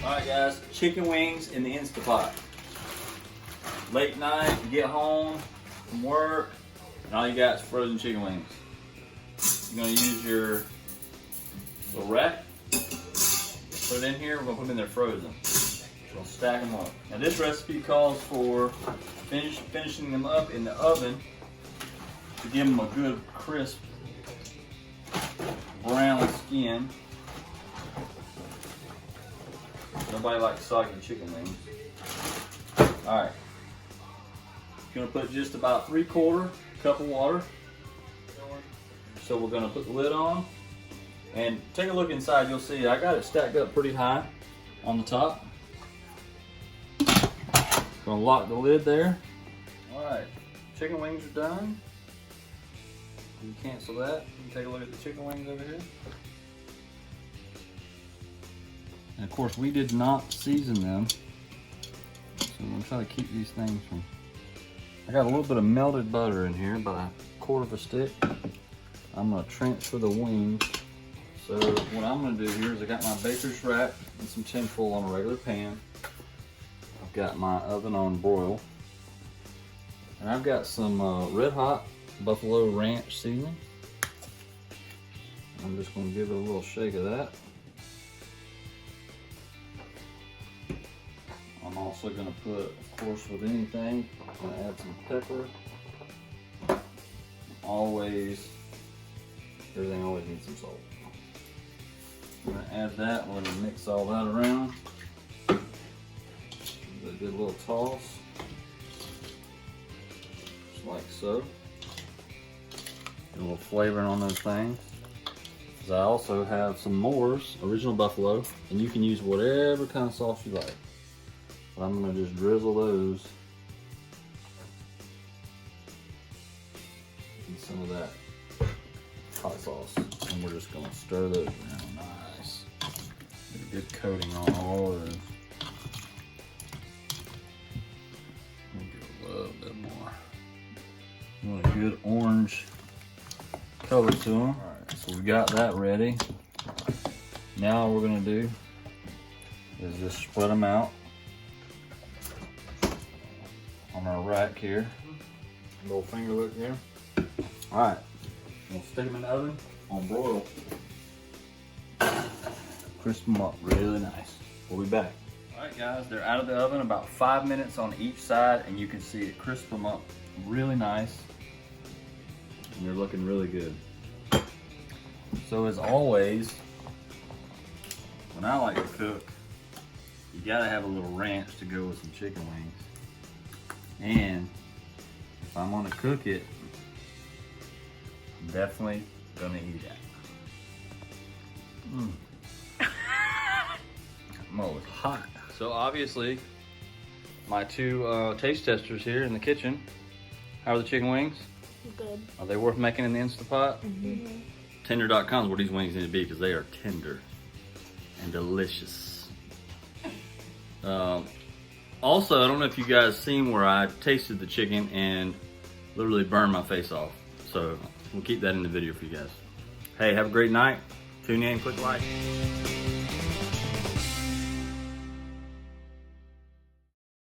Alright guys, chicken wings in the Instapot. Late night, you get home from work, and all you got is frozen chicken wings. You're gonna use your little rack, put it in here, we're gonna put them in there frozen. We're gonna stack them up. Now this recipe calls for finishing them up in the oven to give them a good crisp brown skin. Nobody likes soggy chicken wings. Alright. You're gonna put just about 3/4 cup of water. So we're gonna put the lid on. And take a look inside, you'll see I got it stacked up pretty high on the top. Gonna lock the lid there. Alright, chicken wings are done. You cancel that. You can take a look at the chicken wings over here. And of course, we did not season them. So I'm gonna try to keep these things from. I got a little bit of melted butter in here, about 1/4 of a stick. I'm gonna transfer the wings. So what I'm gonna do here is I got my baker's wrap and some tinfoil on a regular pan. I've got my oven on broil. And I've got some red hot Buffalo Ranch seasoning. I'm just gonna give it a little shake of that. I'm also gonna put, of course, with anything, I'm gonna add some pepper. Always, everything always needs some salt. I'm gonna add that, we're gonna mix all that around. Give it a good little toss. Just like so. Get a little flavoring on those things. I also have some Moore's Original Buffalo, and you can use whatever kind of sauce you like. But I'm gonna just drizzle those in some of that hot sauce, and we're just gonna stir those around nice. Get a good coating on all of those. Get a little bit more. You want a good orange color to them. All right, so we got that ready. Now all we're gonna do is just spread them out on our rack here. Little finger look here. All right, we'll stick them in the oven on broil. Crisp them up really nice. We'll be back. All right guys, they're out of the oven about 5 minutes on each side, and you can see it crisp them up really nice. And they're looking really good. So as always, when I like to cook, you gotta have a little ranch to go with some chicken wings. And if I'm gonna cook it, I'm definitely gonna eat it. Oh, it's hot. So obviously, my two taste testers here in the kitchen. How are the chicken wings? Good. Are they worth making in the Instapot? Mm-hmm. Tender.com is where these wings need to be because they are tender and delicious. Also, I don't know if you guys seen where I tasted the chicken and literally burned my face off. So we'll keep that in the video for you guys. Hey, have a great night. Tune in, click like.